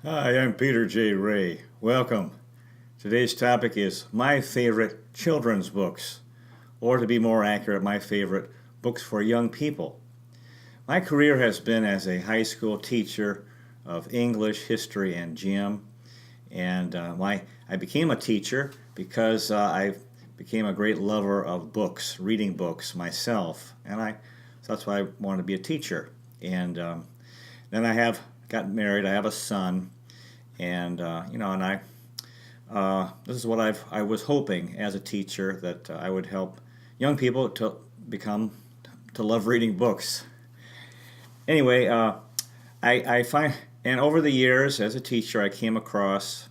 Hi, I'm Peter J. Ray. Welcome. Today's topic is my favorite children's books, or to be more accurate, my favorite books for young people. My career has been as a high school teacher of English, history, and gym, and I became a teacher because I became a great lover of books, reading books myself, so that's why I wanted to be a teacher. And then I have got married. I have a son, and this is what I was hoping as a teacher that I would help young people to love reading books. Anyway, I find and over the years as a teacher, I came across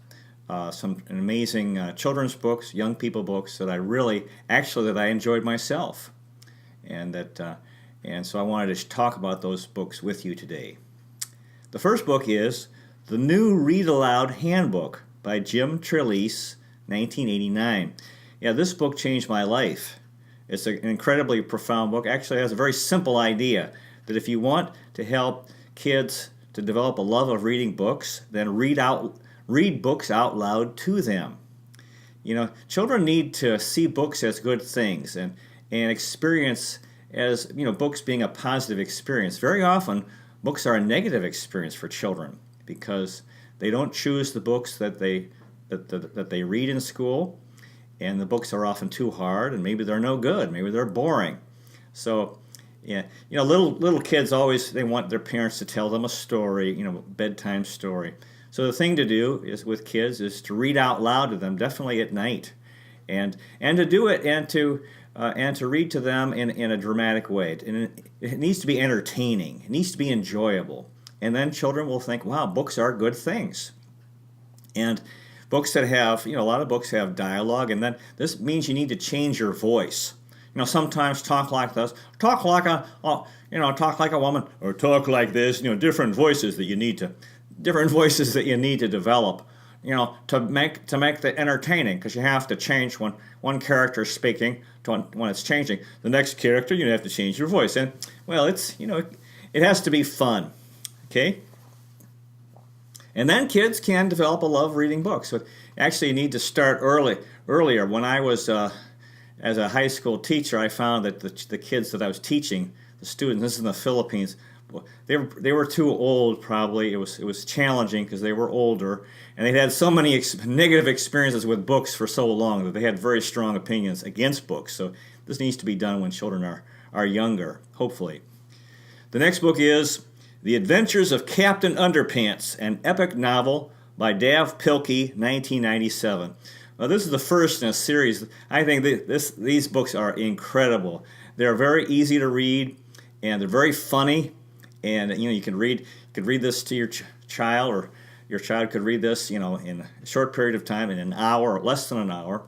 some amazing children's books, young people books that I enjoyed myself, and so I wanted to talk about those books with you today. The first book is The New Read Aloud Handbook by Jim Trelease, 1989. Yeah, this book changed my life. It's an incredibly profound book. Actually, it has a very simple idea that if you want to help kids to develop a love of reading books, then read books out loud to them. You know, children need to see books as good things and experience as, books being a positive experience. Very often, books are a negative experience for children because they don't choose the books that they read in school, and the books are often too hard, and maybe they're no good, maybe they're boring. So, yeah, little kids always they want their parents to tell them a story, bedtime story. So the thing to do is with kids is to read out loud to them, definitely at night, and to do it and to read to them in a dramatic way. And it needs to be entertaining. It needs to be enjoyable. And then children will think, wow, books are good things. And books that have, a lot of books have dialogue, and then this means you need to change your voice. Sometimes talk like this, talk like a woman, or talk like this. Different voices that you need to develop. To make the entertaining, because you have to change when one character is speaking to when it's changing. The next character, you have to change your voice, and well, it has to be fun, okay? And then kids can develop a love of reading books. But actually, you need to start earlier. When I was as a high school teacher, I found that the kids that I was teaching, the students, this is in the Philippines. They were too old. Probably it was challenging because they were older, and they'd had so many negative experiences with books for so long that they had very strong opinions against books. So this needs to be done when children are younger, hopefully. The next book is The Adventures of Captain Underpants, an epic novel by Dav Pilkey, 1997. Well, this is the first in a series. I think these books are incredible. They're very easy to read, and they're very funny. And you could read this to your child, or your child could read this, in a short period of time, in an hour or less than an hour.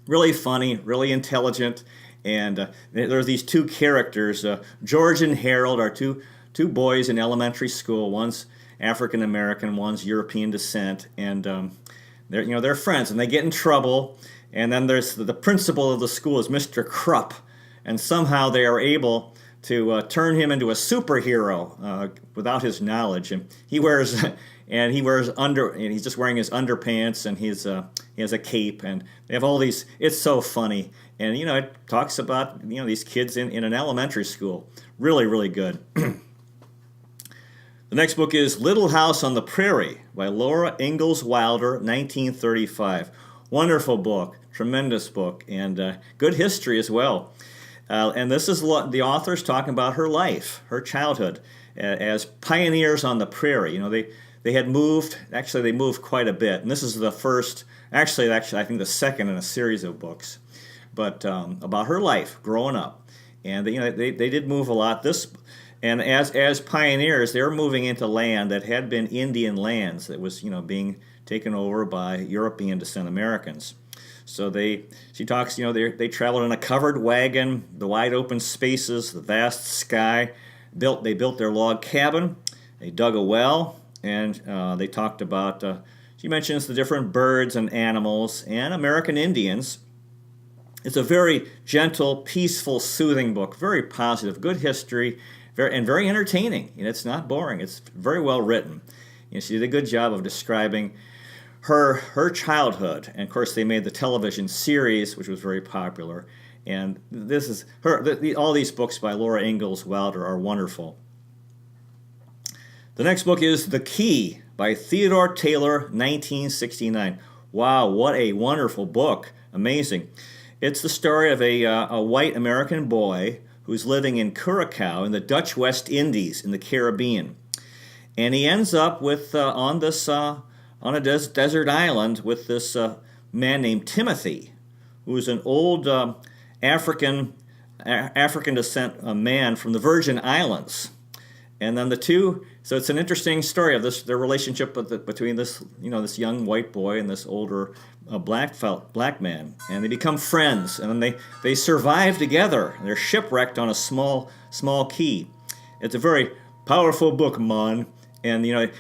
Really funny, really intelligent, and there's these two characters. George and Harold are two boys in elementary school. One's African American, one's European descent, and they're friends, and they get in trouble. And then there's the principal of the school is Mr. Krupp, and somehow they are able to turn him into a superhero without his knowledge. And he's just wearing his underpants, and he has a cape, and they have all these. It's so funny, and it talks about these kids in an elementary school. Really, really good. The next book is Little House on the Prairie by Laura Ingalls Wilder, 1935. Wonderful book, tremendous book, and good history as well. And this is the author's talking about her life, her childhood, as pioneers on the prairie. They had moved. Actually, they moved quite a bit, and this is the first. Actually, I think the second in a series of books, but about her life growing up. And they did move a lot. And as pioneers, they were moving into land that had been Indian lands that was being taken over by European descent Americans. So she talks, they traveled in a covered wagon, the wide open spaces, the vast sky. They built their log cabin. They dug a well, and they talked about. She mentions the different birds and animals and American Indians. It's a very gentle, peaceful, soothing book. Very positive, good history, very entertaining. It's not boring. It's very well written. She did a good job of describing her childhood. And of course, they made the television series, which was very popular. And this is all these books by Laura Ingalls Wilder are wonderful. The next book is The Key by Theodore Taylor, 1969. Wow, what a wonderful book. Amazing. It's the story of a white American boy who's living in Curacao in the Dutch West Indies in the Caribbean. And he ends up with on a desert island with this man named Timothy, who's an old African descent man from the Virgin Islands. And then the two, so it's an interesting story of their relationship between this young white boy and this older black man, and they become friends, and then they survive together. They're shipwrecked on a small key. It's a very powerful book, man. And the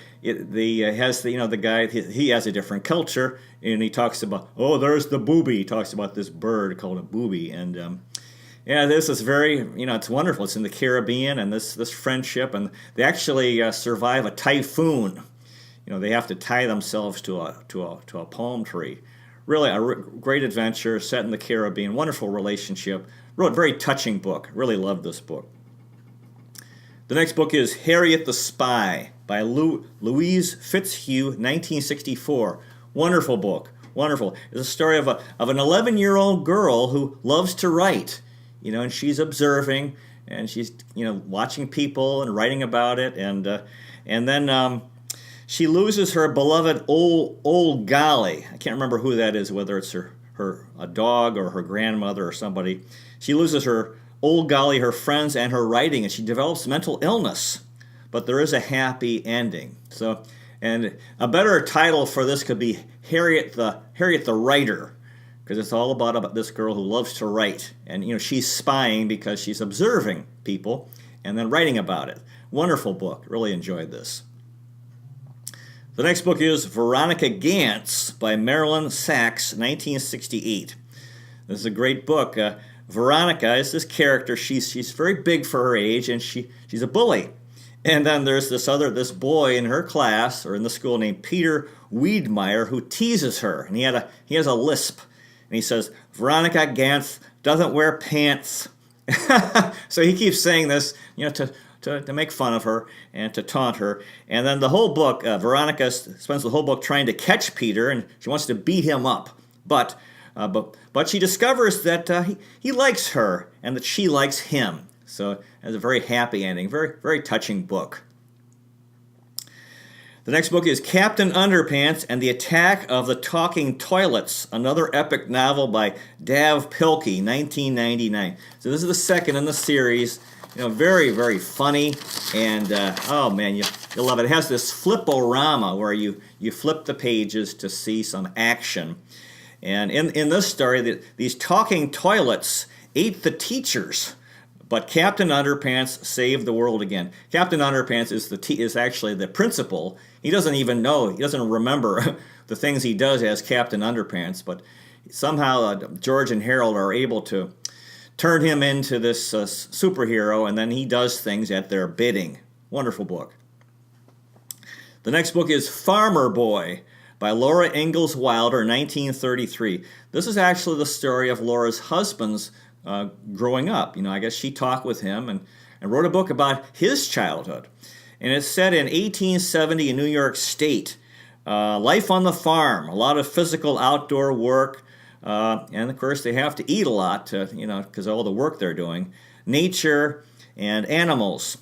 guy, he has a different culture, and he talks about, there's the booby. He talks about this bird called a booby, and this is very, it's wonderful. It's in the Caribbean, and this friendship, and they actually survive a typhoon. They have to tie themselves to a palm tree. Really a great adventure set in the Caribbean. Wonderful relationship. Wrote a very touching book. Really loved this book. The next book is Harriet the Spy by Louise Fitzhugh, 1964. Wonderful book. Wonderful. It's a story of an 11-year-old girl who loves to write. And she's observing, and she's watching people and writing about it, and then she loses her beloved old golly. I can't remember who that is, whether it's a dog or her grandmother or somebody. She loses her old golly, her friends, and her writing, and she develops mental illness. But there is a happy ending. So, and a better title for this could be Harriet the Writer, because it's all about this girl who loves to write, and she's spying because she's observing people and then writing about it. Wonderful book. Really enjoyed this. The next book is Veronica Gantz by Marilyn Sachs, 1968. This is a great book. Veronica is this character. She's very big for her age, and she's a bully. And then there's this boy in her class or in the school named Peter Wiedmeyer who teases her, and he has a lisp, and he says Veronica Gantz doesn't wear pants. So he keeps saying this, to make fun of her and to taunt her. And then the whole book, Veronica spends the whole book trying to catch Peter, and she wants to beat him up. But she discovers that he likes her and that she likes him. So it's a very happy ending, very, very touching book. The next book is Captain Underpants and the Attack of the Talking Toilets, another epic novel by Dav Pilkey, 1999. So this is the second in the series. Very, very funny, and oh man, you'll love it. It has this flip-o-rama where you flip the pages to see some action. And in this story, these talking toilets ate the teachers, but Captain Underpants saved the world again. Captain Underpants is actually the principal. He doesn't even know, he doesn't remember the things he does as Captain Underpants, but somehow George and Harold are able to turn him into this superhero, and then he does things at their bidding. Wonderful book. The next book is Farmer Boy by Laura Ingalls Wilder, 1933. This is actually the story of Laura's husband's growing up. I guess she talked with him and wrote a book about his childhood. And it's set in 1870 in New York State. Life on the farm, a lot of physical outdoor work, and of course they have to eat a lot, because of all the work they're doing. Nature and animals.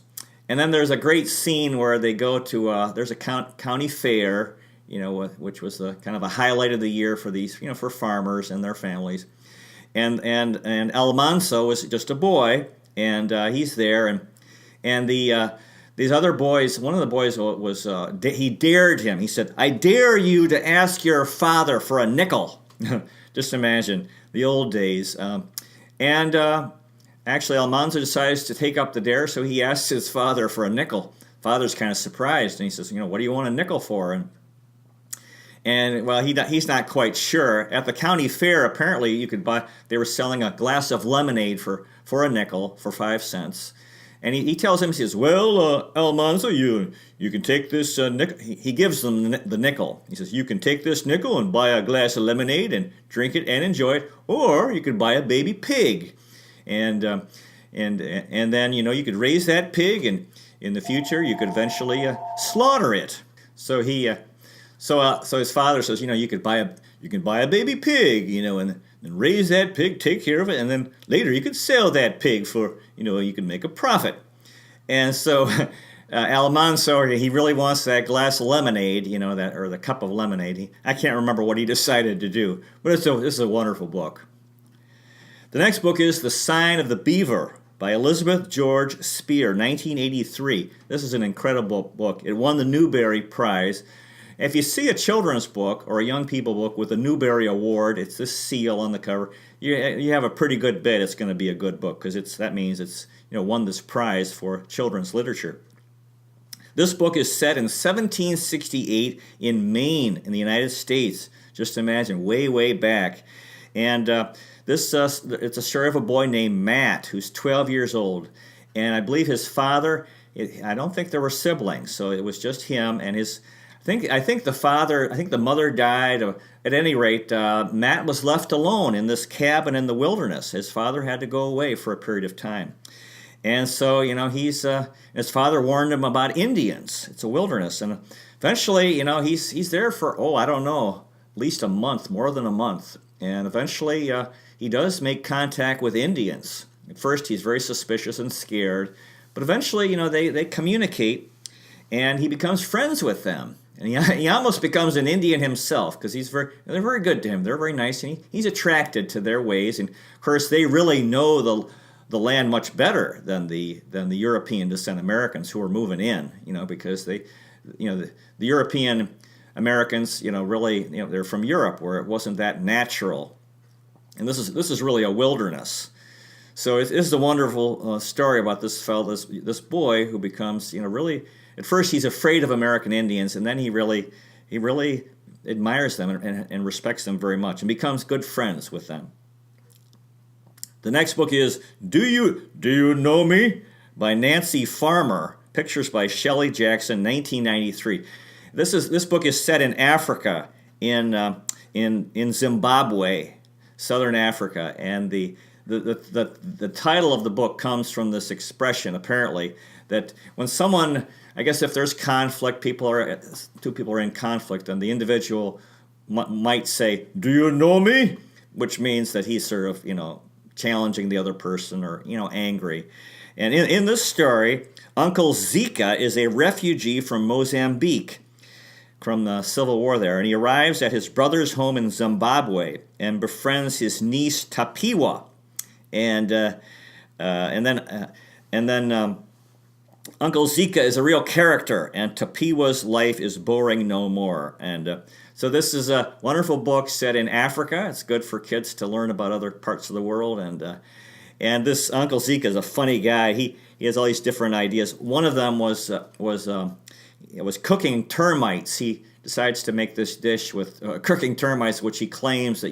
And then there's a great scene where they go to, there's a county fair, which was the kind of a highlight of the year for these, for farmers and their families. And Almanzo was just a boy, and he's there, and these other boys, one of the boys he dared him. He said, "I dare you to ask your father for a nickel." Just imagine the old days. Actually, Almanzo decides to take up the dare, so he asks his father for a nickel. Father's kind of surprised, and he says, "What do you want a nickel for?" And well, he's not quite sure. At the county fair, apparently, they were selling a glass of lemonade for a nickel, for 5 cents. And he tells him, he says, well, Almanzo, you can take this nickel. He gives them the nickel. He says, you can take this nickel and buy a glass of lemonade and drink it and enjoy it, or you could buy a baby pig. And then, you could raise that pig, and in the future you could eventually slaughter it. So so his father says, you can buy a baby pig, and raise that pig, take care of it, and then later you could sell that pig for, you can make a profit. And so Almanzo, he really wants that glass of lemonade, or the cup of lemonade. I can't remember what he decided to do, but this is a wonderful book. The next book is The Sign of the Beaver by Elizabeth George Spear, 1983. This is an incredible book. It won the Newbery Prize. If you see a children's book or a young people book with a Newbery Award, it's this seal on the cover, you have a pretty good bet it's going to be a good book, because that means it's won this prize for children's literature. This book is set in 1768 in Maine in the United States. Just imagine, way, way back. And it's a story of a boy named Matt, who's 12 years old. And I believe his father, I don't think there were siblings, so it was just him and his... I think the mother died. At any rate, Matt was left alone in this cabin in the wilderness. His father had to go away for a period of time. And so, his father warned him about Indians. It's a wilderness. And eventually, he's there for, I don't know, at least a month, more than a month. And eventually, he does make contact with Indians. At first, he's very suspicious and scared. But eventually, they communicate, and he becomes friends with them. And he almost becomes an Indian himself, because they're very good to him. They're very nice, and he's attracted to their ways. And of course, they really know the land much better than the European descent Americans who are moving in. Because the European Americans, really, they're from Europe, where it wasn't that natural. And this is really a wilderness. So it is a wonderful story about this fellow, this boy who becomes, really. At first, he's afraid of American Indians, and then he really admires them and respects them very much, and becomes good friends with them. The next book is Do You Know Me? By Nancy Farmer. Pictures by Shelley Jackson, 1993. This book is set in Africa, in Zimbabwe, southern Africa, and the title of the book comes from this expression, apparently, that when someone, I guess if there's conflict, two people are in conflict, and the individual might say, "Do you know me?" Which means that he's sort of, challenging the other person, or, angry. And in this story, Uncle Zika is a refugee from Mozambique, from the Civil War there, and he arrives at his brother's home in Zimbabwe and befriends his niece Tapiwa, and then Uncle Zika is a real character, and Tapiwa's life is boring no more. And so this is a wonderful book set in Africa. It's good for kids to learn about other parts of the world. And this Uncle Zika is a funny guy. He has all these different ideas. One of them was cooking termites. He decides to make this dish with cooking termites, which he claims that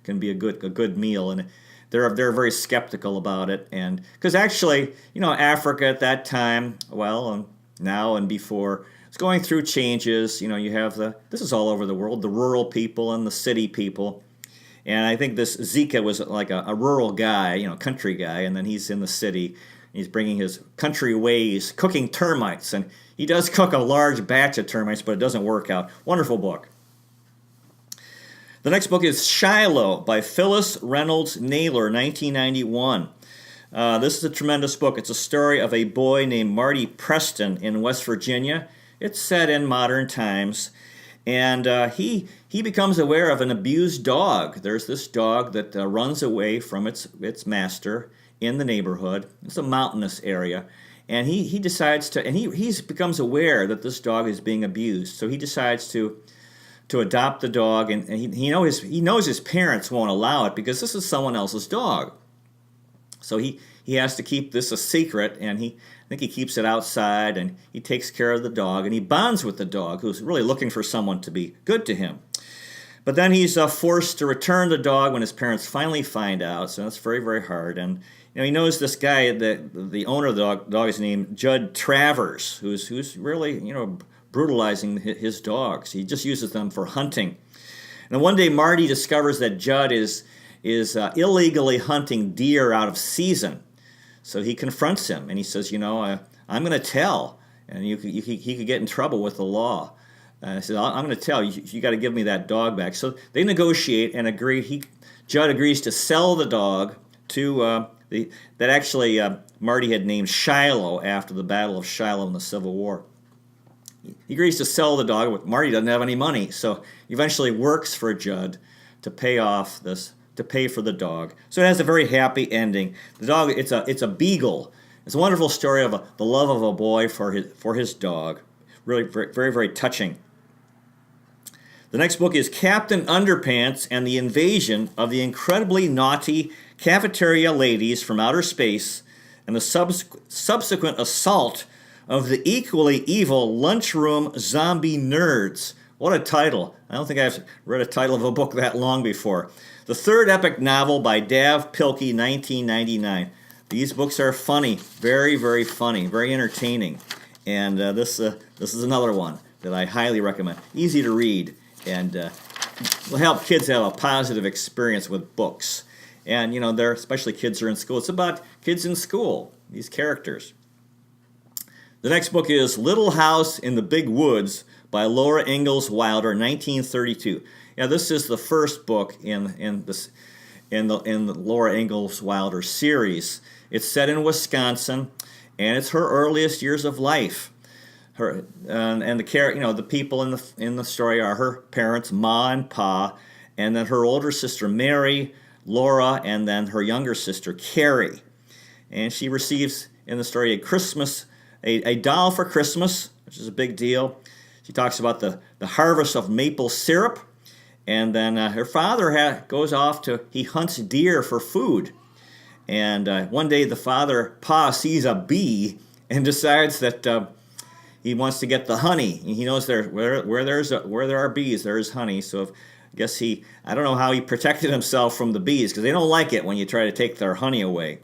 can be a good meal. And they're very skeptical about it, and because actually, Africa at that time, and now and before, it's going through changes. You have this is all over the world, the rural people and the city people, and I think this Zika was like a rural guy, country guy, and then he's in the city. He's bringing his country ways, cooking termites, and he does cook a large batch of termites, but it doesn't work out. Wonderful book. The next book is Shiloh by Phyllis Reynolds Naylor, 1991. This is a tremendous book. It's a story of a boy named Marty Preston in West Virginia. It's set in modern times, and he becomes aware of an abused dog. There's this dog that runs away from its master in the neighborhood. It's a mountainous area, and he decides to, and he becomes aware that this dog is being abused. So he decides to adopt the dog, and he knows his parents won't allow it because this is someone else's dog. So he has to keep this a secret, and I think he keeps it outside, and he takes care of the dog, and he bonds with the dog, who's really looking for someone to be good to him. But then he's forced to return the dog when his parents finally find out. So that's very, very hard. And he knows this guy, the owner of the dog is named Judd Travers, who's really brutalizing his dogs. He just uses them for hunting. And one day Marty discovers that Judd is illegally hunting deer out of season. So he confronts him and he says, I'm going to tell, and he could get in trouble with the law. I said, I'm going to tell you. You got to give me that dog back. So they negotiate and agree. Judd agrees to sell the dog to Marty had named Shiloh after the Battle of Shiloh in the Civil War. He agrees to sell the dog, but Marty doesn't have any money, so he eventually works for Judd to pay for the dog. So it has a very happy ending. The dog, it's a beagle. It's a wonderful story of the love of a boy for his dog. Really very, very, very touching. The next book is Captain Underpants and the Invasion of the Incredibly Naughty Cafeteria Ladies from Outer Space and the Subsequent Assault of the Equally Evil Lunchroom Zombie Nerds. What a title. I don't think I've read a title of a book that long before. The third epic novel by Dav Pilkey, 1999. These books are funny, very, very funny, very entertaining. And this is another one that I highly recommend. Easy to read and will help kids have a positive experience with books. And, especially kids who are in school. It's about kids in school, these characters. The next book is Little House in the Big Woods by Laura Ingalls Wilder, 1932. Yeah, this is the first book in the Laura Ingalls Wilder series. It's set in Wisconsin, and it's her earliest years of life. Her and the people in the story are her parents, Ma and Pa, and then her older sister Mary, Laura, and then her younger sister Carrie. And she receives in the story a doll for Christmas, which is a big deal. She talks about the harvest of maple syrup, and then her father goes off he hunts deer for food. And one day the father, Pa, sees a bee and decides that he wants to get the honey. He knows where there are bees, there is honey. So I guess I don't know how he protected himself from the bees, because they don't like it when you try to take their honey away.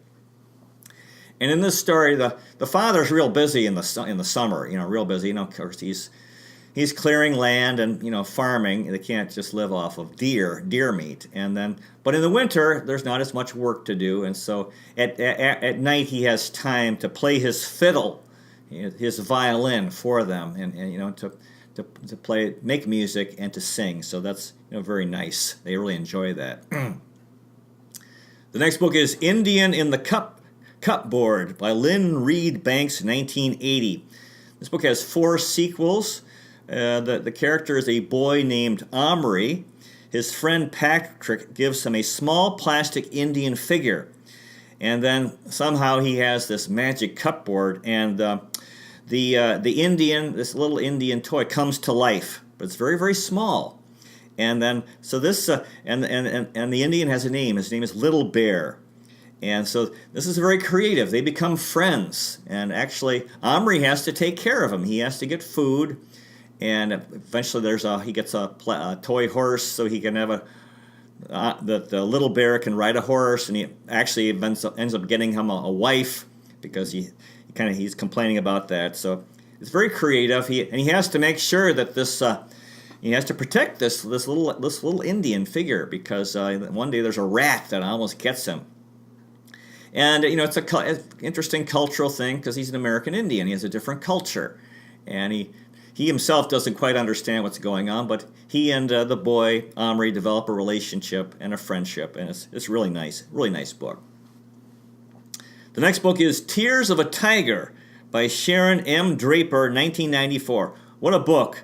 And in this story, the father's real busy in the summer, real busy. Of course, he's clearing land and farming. They can't just live off of deer meat. But in the winter, there's not as much work to do, and so at night he has time to play his fiddle, his violin for them, and to play, make music, and to sing. So that's very nice. They really enjoy that. The next book is Indian in the Cupboard by Lynn Reed Banks, 1980. This book has 4 sequels. The character is a boy named Omri. His friend Patrick gives him a small plastic Indian figure. And then somehow he has this magic cupboard, and this little Indian toy comes to life, but it's very, very small. And then so this and the Indian has a name. His name is Little Bear. And so this is very creative. They become friends, and actually Omri has to take care of him. He has to get food, and eventually he gets a toy horse so he can have the little bear can ride a horse, and he actually ends up getting him a wife, because he's complaining about that. So it's very creative. He has to make sure that he has to protect this little Indian figure, because one day there's a rat that almost gets him. And it's an interesting cultural thing, because he's an American Indian. He has a different culture, and he himself doesn't quite understand what's going on. But he and the boy Omri develop a relationship and a friendship, and it's really nice book. The next book is Tears of a Tiger by Sharon M. Draper, 1994. What a book!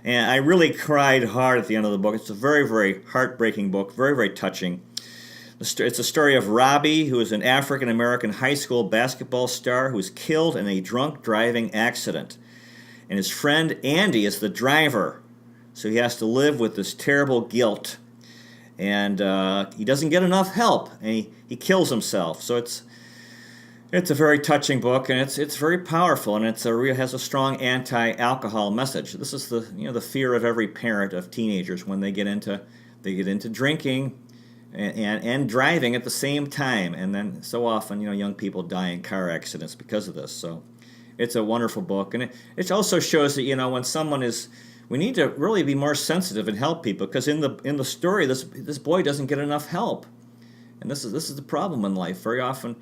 And I really cried hard at the end of the book. It's a very, very heartbreaking book, very, very touching. It's a story of Robbie, who is an African-American high school basketball star who is killed in a drunk driving accident. And his friend Andy is the driver, so he has to live with this terrible guilt. And he doesn't get enough help, and he kills himself. So it's It's a very touching book, and it's very powerful, and has a strong anti-alcohol message. This is the fear of every parent of teenagers when they get into drinking and driving at the same time, and then so often young people die in car accidents because of this. So it's a wonderful book, and it also shows that when someone is, we need to really be more sensitive and help people, because in the story this boy doesn't get enough help, and this is the problem in life. Very often,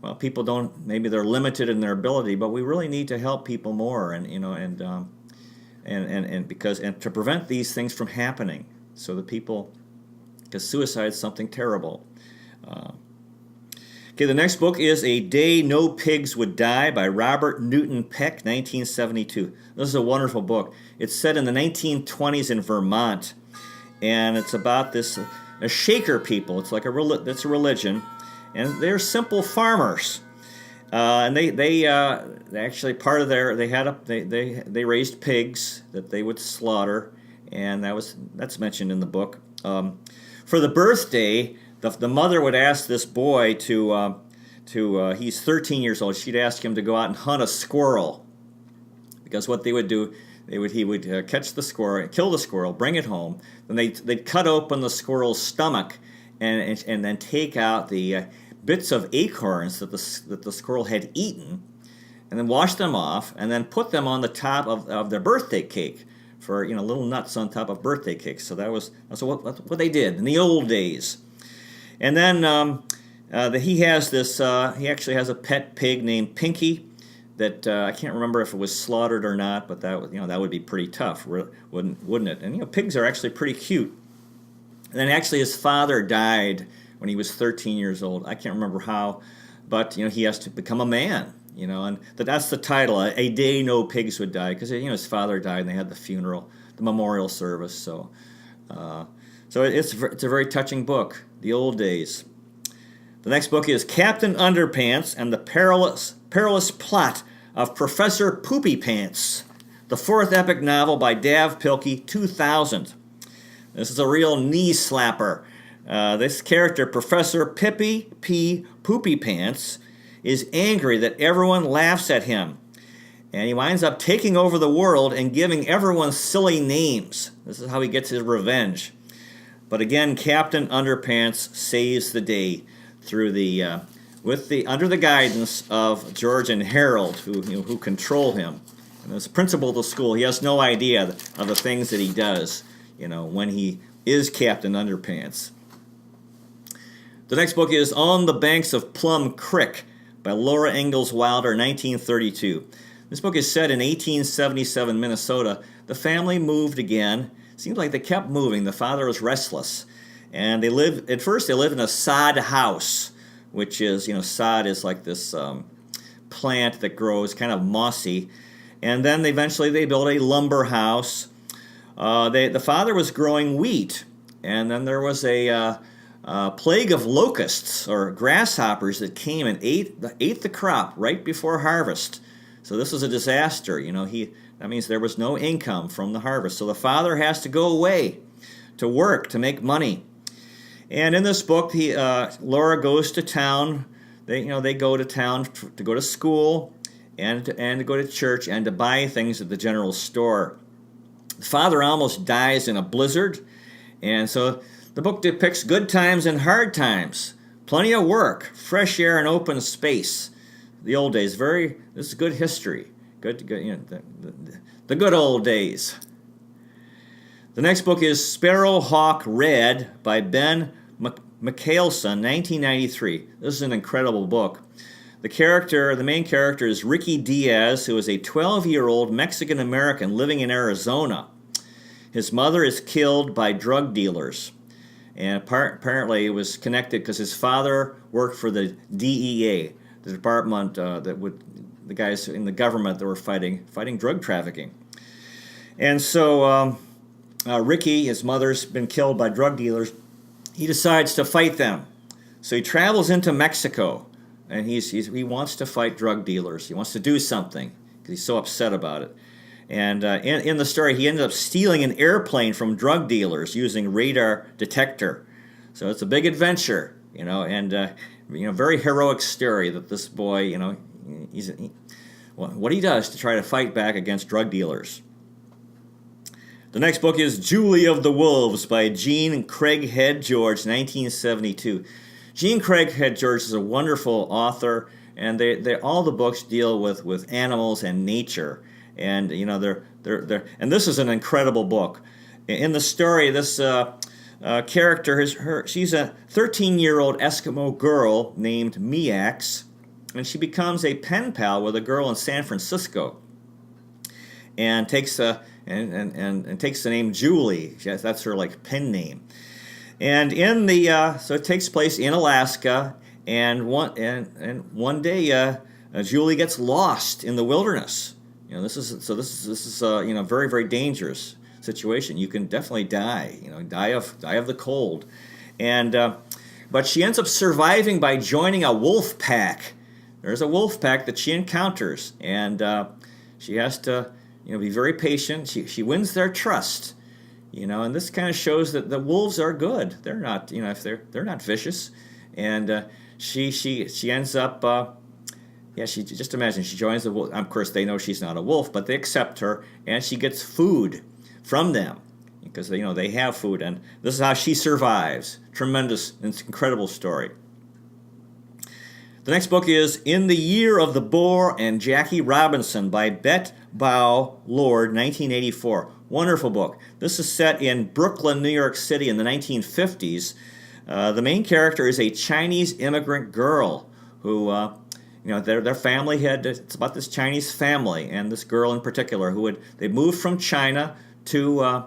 well, people don't, maybe they're limited in their ability, but we really need to help people more, and to prevent these things from happening, so that people, because suicide is something terrible. Okay, the next book is A Day No Pigs Would Die by Robert Newton Peck, 1972. This is a wonderful book. It's set in the 1920s in Vermont, and it's about a Shaker people. It's like it's a religion, and they're simple farmers. And they actually, part of they raised pigs that they would slaughter, and that's mentioned in the book. For the birthday, the mother would ask this boy he's 13 years old. She'd ask him to go out and hunt a squirrel, because what they would do, he would catch the squirrel, kill the squirrel, bring it home. Then they'd cut open the squirrel's stomach and then take out the bits of acorns that the squirrel had eaten, and then wash them off, and then put them on the top of their birthday cake, for little nuts on top of birthday cakes. So that's what they did in the old days. And then he actually has a pet pig named Pinky that I can't remember if it was slaughtered or not, but that would be pretty tough, wouldn't it? And pigs are actually pretty cute. And then actually his father died when he was 13 years old. I can't remember how, but he has to become a man. And that's the title, A Day No Pigs Would Die, because his father died and they had the funeral, the memorial service. So it's a very touching book, The Old Days. The next book is Captain Underpants and the Perilous Plot of Professor Poopy Pants, the fourth epic novel by Dav Pilkey, 2000. This is a real knee slapper. This character, Professor Pippi P. Poopy Pants, is angry that everyone laughs at him, and he winds up taking over the world and giving everyone silly names. This is how he gets his revenge. But again, Captain Underpants saves the day through under the guidance of George and Harold, who control him. And as principal of the school, he has no idea of the things that he does, when he is Captain Underpants. The next book is On the Banks of Plum Creek by Laura Ingalls Wilder, 1932. This book is set in 1877 Minnesota. The family moved again. Seems like they kept moving. The father was restless. And they lived in a sod house, which is, sod is like this plant that grows kind of mossy. And then eventually they built a lumber house. The father was growing wheat. And then there was a plague of locusts or grasshoppers that came and ate the crop right before harvest. So this was a disaster. That means there was no income from the harvest. So the father has to go away to work to make money. And in this book, Laura goes to town. They go to town to go to school and to go to church and to buy things at the general store. The father almost dies in a blizzard, and so the book depicts good times and hard times, plenty of work, fresh air, and open space. The old days, this is good history. Good, the good old days. The next book is Sparrowhawk Red by Ben McCalson, 1993. This is an incredible book. The main character is Ricky Diaz, who is a 12-year-old Mexican-American living in Arizona. His mother is killed by drug dealers. And apparently it was connected because his father worked for the DEA, the department the guys in the government that were fighting drug trafficking. And so Ricky, his mother's been killed by drug dealers. He decides to fight them. So he travels into Mexico, and he wants to fight drug dealers. He wants to do something because he's so upset about it. And in the story, he ended up stealing an airplane from drug dealers using radar detector. So it's a big adventure, and very heroic story that this boy, what he does to try to fight back against drug dealers. The next book is Julie of the Wolves by Jean Craighead George, 1972. Jean Craighead George is a wonderful author, and all the books deal with animals and nature, and and this is an incredible book. In the story, this character she's a 13-year-old Eskimo girl named Miax, and she becomes a pen pal with a girl in San Francisco, and takes and takes the name Julie. That's her pen name. And so it takes place in Alaska, and one day Julie gets lost in the wilderness. This is very, very dangerous situation. You can definitely die. Die of the cold, but she ends up surviving by joining a wolf pack. There's a wolf pack that she encounters, and she has to be very patient. She wins their trust, and this kind of shows that the wolves are good. They're not, if they're not vicious, and she ends up. She just imagine she joins the wolf. Of course, they know she's not a wolf, but they accept her, and she gets food from them because they have food, and this is how she survives. Tremendous, incredible story. The next book is In the Year of the Boar and Jackie Robinson by Bet Bow Lord, 1984. Wonderful book. This is set in Brooklyn, New York City in the 1950s. The main character is a Chinese immigrant girl who, their family it's about this Chinese family and this girl in particular they moved from China to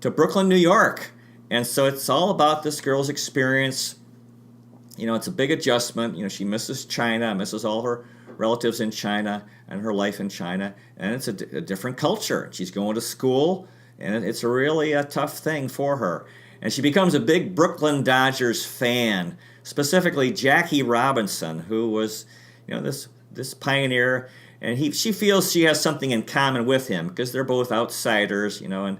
Brooklyn, New York. And so it's all about this girl's experience. It's a big adjustment. She misses China, misses all her relatives in China and her life in China, and it's a different culture. She's going to school, and it's really a tough thing for her. And she becomes a big Brooklyn Dodgers fan, specifically Jackie Robinson, who was, this pioneer, and she feels she has something in common with him because they're both outsiders, and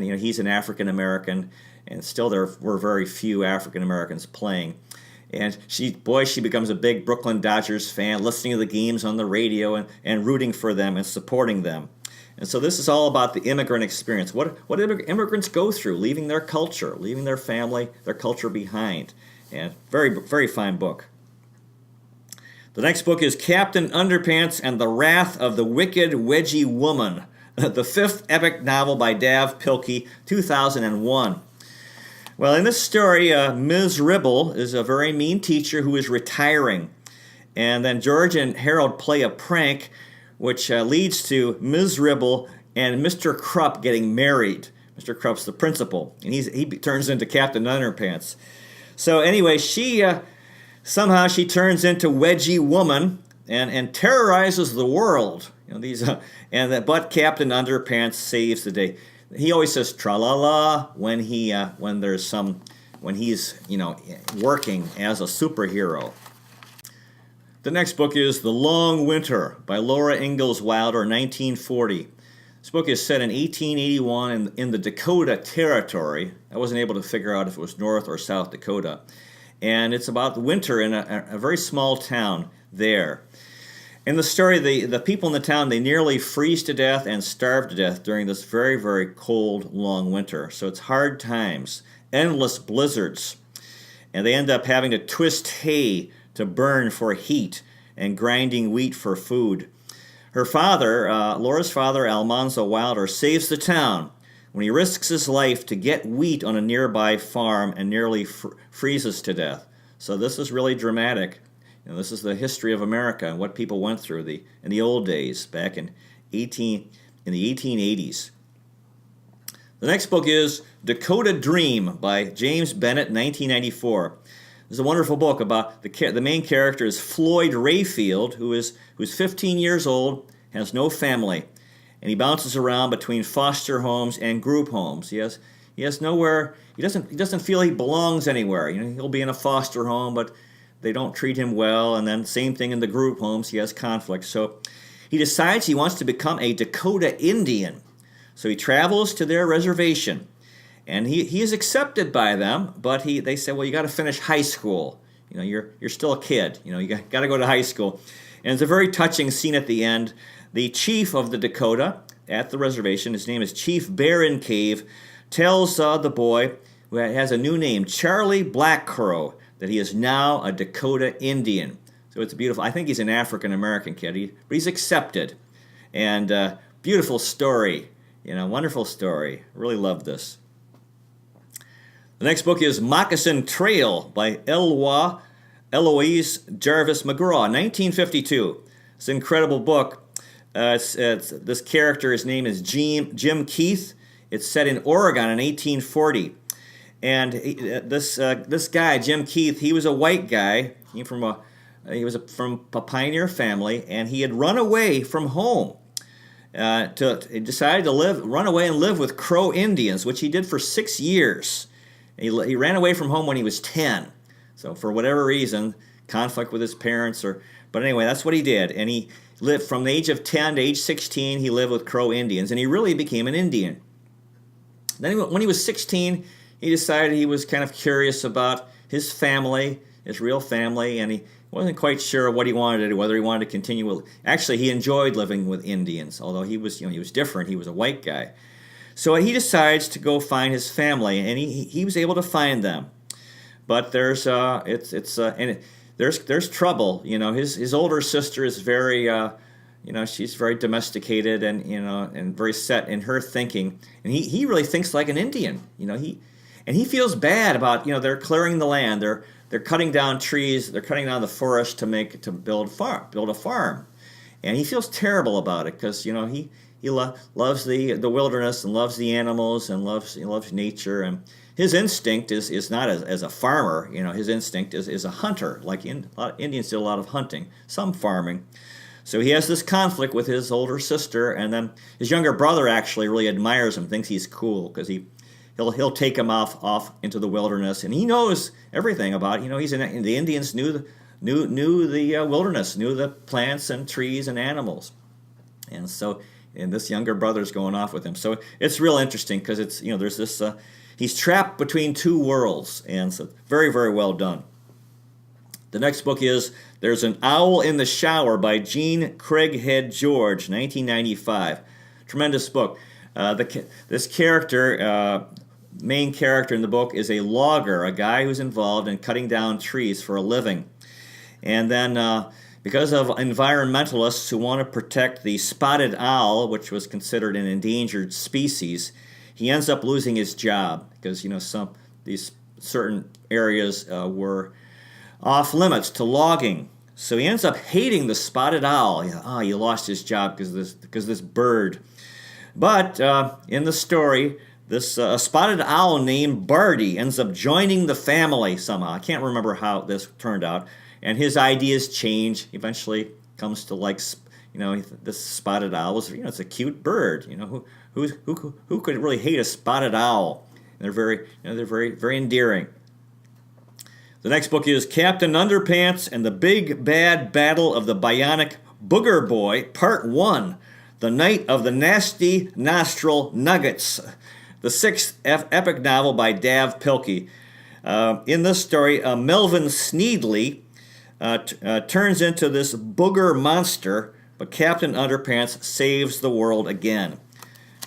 he's an African American, and still there were very few African Americans playing. And she becomes a big Brooklyn Dodgers fan, listening to the games on the radio and rooting for them and supporting them. And so this is all about the immigrant experience. What immigrants go through, leaving their culture, leaving their family, their culture behind. And very, very fine book. The next book is Captain Underpants and the Wrath of the Wicked Wedgie Woman, the fifth epic novel by Dav Pilkey, 2001. Well, in this story, Ms. Ribble is a very mean teacher who is retiring. And then George and Harold play a prank, which leads to Ms. Ribble and Mr. Krupp getting married. Mr. Krupp's the principal, and he turns into Captain Underpants. So anyway, somehow she turns into Wedgie Woman and terrorizes the world. But Captain Underpants saves the day. He always says tra-la-la when he's working as a superhero. The next book is The Long Winter by Laura Ingalls Wilder, 1940. This book is set in 1881 in the Dakota Territory. I wasn't able to figure out if it was North or South Dakota. And it's about the winter in a very small town there. In the story, the people in the town, they nearly freeze to death and starve to death during this very, very cold, long winter. So it's hard times, endless blizzards. And they end up having to twist hay to burn for heat and grinding wheat for food. Her father, Laura's father, Almanzo Wilder, saves the town when he risks his life to get wheat on a nearby farm and nearly freezes to death. So this is really dramatic. This is the history of America and what people went through in the old days, back in the 1880s. The next book is Dakota Dream by James Bennett, 1994. This is a wonderful book about the main character is Floyd Rayfield, who's 15 years old, has no family, and he bounces around between foster homes and group homes. He has nowhere. He doesn't feel he belongs anywhere. He'll be in a foster home, but they don't treat him well, and then same thing in the group homes. He has conflict. So he decides he wants to become a Dakota Indian. So he travels to their reservation, and he is accepted by them, but they say, well, you got to finish high school. you're still a kid. You got to go to high school. And it's a very touching scene at the end. The chief of the Dakota at the reservation, his name is Chief Baron Cave, tells the boy, who has a new name, Charlie Black Crow, that he is now a Dakota Indian. So it's beautiful. I think he's an African-American kid, but he's accepted. And beautiful story, wonderful story. Really love this. The next book is Moccasin Trail by Eloise Jarvis McGraw, 1952. It's an incredible book. This character, his name is Jim Keith. It's set in Oregon in 1840. And this guy, Jim Keith, he was a white guy. He was from a pioneer family, and he had run away from home. He decided to run away and live with Crow Indians, which he did for 6 years. He ran away from home when he was 10. So for whatever reason, conflict with his parents, but anyway, that's what he did. And he lived from the age of 10 to age 16. He lived with Crow Indians, and he really became an Indian. Then when he was 16, he decided he was kind of curious about his family, his real family, and he wasn't quite sure what he wanted to do, whether he wanted to continue with. Actually, he enjoyed living with Indians, although he was different. He was a white guy. So he decides to go find his family, and he was able to find them. But there's trouble. His older sister is very she's very domesticated and very set in her thinking, and he really thinks like an Indian. He feels bad about they're clearing the land, they're cutting down trees, they're cutting down the forest to build a farm, and he feels terrible about it because he loves the wilderness and loves the animals and loves nature, and his instinct is not as a farmer. His instinct is a hunter. Like Indians did a lot of hunting, some farming. So he has this conflict with his older sister, and then his younger brother actually really admires him, thinks he's cool because he'll take him off into the wilderness, and he knows everything about the Indians knew the wilderness, knew the plants and trees and animals, and this younger brother's going off with him. So it's real interesting because it's there's this he's trapped between two worlds, and so very, very well done. The next book is There's an Owl in the Shower by Jean Craighead George, 1995. Tremendous book. This character, main character in the book, is a logger, a guy who's involved in cutting down trees for a living. And then because of environmentalists who want to protect the spotted owl, which was considered an endangered species, he ends up losing his job because these certain areas were off limits to logging. So he ends up hating the spotted owl. He lost his job because of this bird. But in the story, this spotted owl named Barty ends up joining the family somehow. I can't remember how this turned out. And his ideas change. Eventually comes to this spotted owl is it's a cute bird. Who could really hate a spotted owl? And they're very endearing. The next book is Captain Underpants and the Big Bad Battle of the Bionic Booger Boy, Part 1, The Night of the Nasty Nostril Nuggets, the sixth epic novel by Dav Pilkey. In this story, Melvin Sneedley turns into this booger monster, but Captain Underpants saves the world again.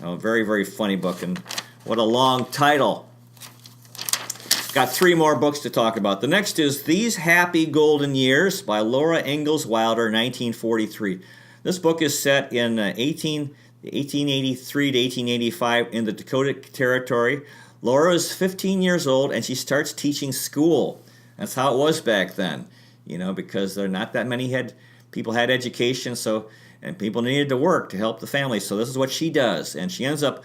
Very, very funny book, and what a long title. Got 3 more books to talk about. The next is These Happy Golden Years by Laura Ingalls Wilder, 1943. This book is set in 1883 to 1885 in the Dakota Territory. Laura is 15 years old, and she starts teaching school. That's how it was back then, because there are not that many people had education, and people needed to work to help the family. So this is what she does, and she ends up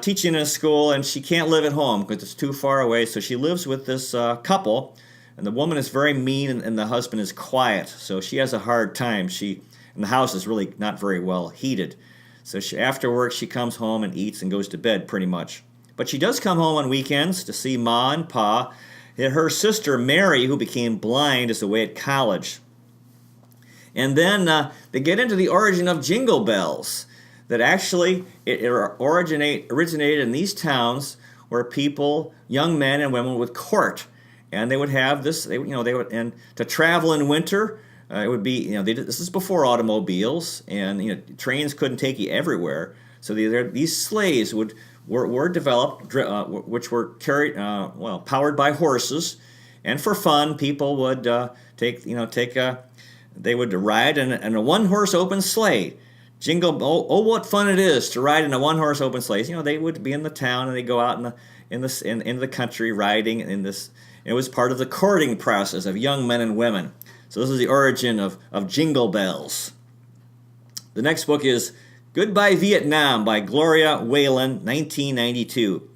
teaching in a school, and she can't live at home because it's too far away. So she lives with this couple, and the woman is very mean, and the husband is quiet. So she has a hard time. And the house is really not very well heated. So after work, she comes home and eats and goes to bed pretty much. But she does come home on weekends to see Ma and Pa. Her sister Mary, who became blind, is away at college. And then they get into the origin of Jingle Bells. That actually it originated in these towns where young men and women would court. and they would have this. They would, and to travel in winter, it would be, this is before automobiles, and trains couldn't take you everywhere. So these sleighs were developed, which were carried, powered by horses, and for fun, people would they would ride in a one-horse open sleigh. Jingle! Oh, what fun it is to ride in a one-horse open sleigh. They would be in the town, and they go out in the country riding in this. It was part of the courting process of young men and women. So this is the origin of Jingle Bells. The next book is Goodbye Vietnam by Gloria Whalen, 1992.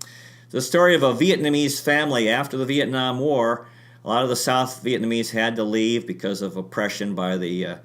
It's the story of a Vietnamese family after the Vietnam War. A lot of the South Vietnamese had to leave because of oppression by the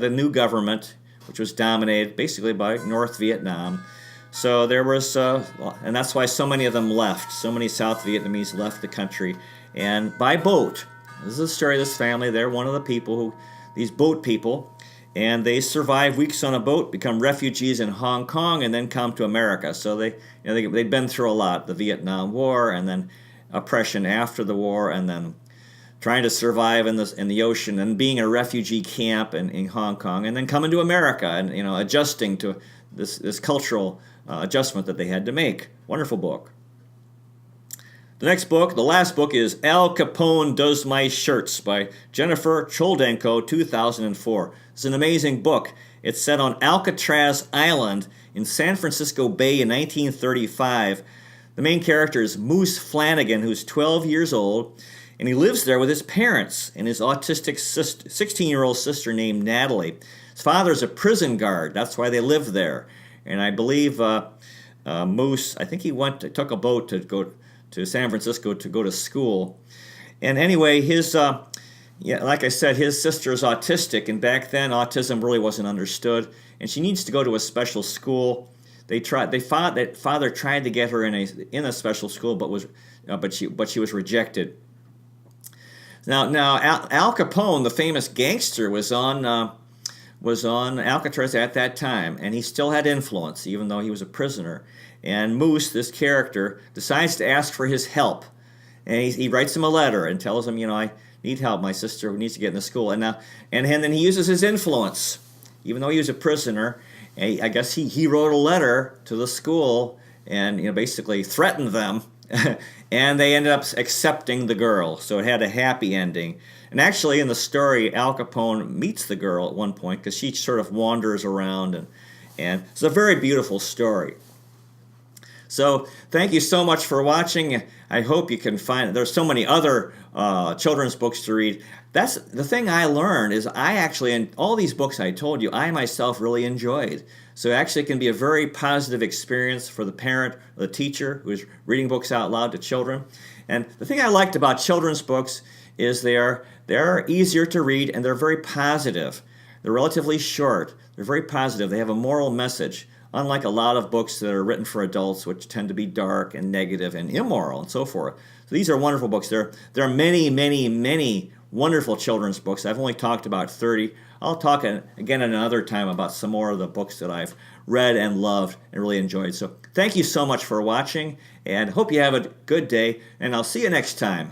new government, which was dominated basically by North Vietnam. So there was, and that's why so many of them left. So many South Vietnamese left the country, and by boat. This is the story of this family. They're one of the people these boat people, and they survive weeks on a boat, become refugees in Hong Kong, and then come to America. So they'd been through a lot: the Vietnam War, and then oppression after the war, and then trying to survive in the ocean, and being in a refugee camp in Hong Kong, and then coming to America, and adjusting to this cultural adjustment that they had to make. Wonderful book. The next book, the last book, is Al Capone Does My Shirts by Jennifer Choldenko, 2004. It's an amazing book. It's set on Alcatraz Island in San Francisco Bay in 1935. The main character is Moose Flanagan, who's 12 years old, and he lives there with his parents and his autistic 16-year-old sister named Natalie. His father's a prison guard. That's why they live there. And I believe Moose, I think he took a boat to go to San Francisco to go to school. And anyway, like I said, his sister is autistic, and back then autism really wasn't understood, and she needs to go to a special school. Father tried to get her in a special school, but she was rejected. Now Al Capone, the famous gangster, was on Alcatraz at that time, and he still had influence, even though he was a prisoner. And Moose, this character, decides to ask for his help, and he writes him a letter and tells him, I need help. My sister needs to get into school, and then he uses his influence, even though he was a prisoner. And I guess he wrote a letter to the school and basically threatened them, and they ended up accepting the girl. So it had a happy ending. And actually, in the story, Al Capone meets the girl at one point because she sort of wanders around, and it's a very beautiful story. So thank you so much for watching. I hope you can find, there's so many other children's books to read. That's the thing I learned is in all these books I told you, I myself really enjoyed. So actually it can be a very positive experience for the parent or the teacher who is reading books out loud to children. And the thing I liked about children's books is they're easier to read, and they're very positive. They're relatively short. They're very positive. They have a moral message. Unlike a lot of books that are written for adults, which tend to be dark and negative and immoral and so forth. So these are wonderful books. There are many, many, many wonderful children's books. I've only talked about 30. I'll talk again another time about some more of the books that I've read and loved and really enjoyed. So thank you so much for watching, and hope you have a good day, and I'll see you next time.